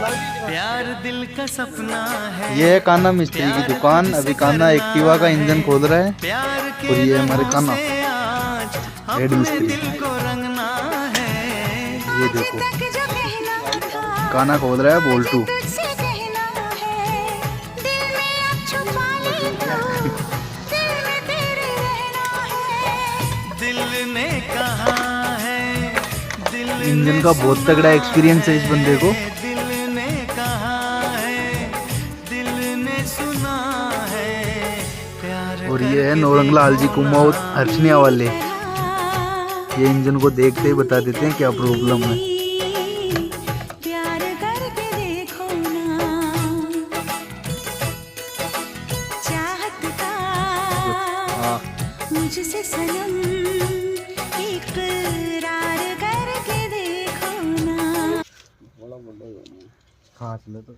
प्यार दिल का सपना है। ये है कान्हा मिस्त्री की दुकान। अभी कान्हा एक्टिवा का इंजन खोल रहा है और ये हमारे कान्हा हेड मिस्त्री। ये देखो कान्हा खोल रहा है बोल्टू। इंजन का बहुत तगड़ा एक्सपीरियंस है इस बंदे को। और ये है नौरंगलाल जी कुमाऊं हर्षनिया वाले। ये इंजन को देखते ही बता देते हैं क्या प्रॉब्लम है। मुझसे सनम इकरार करके देखो ना। खास ले तो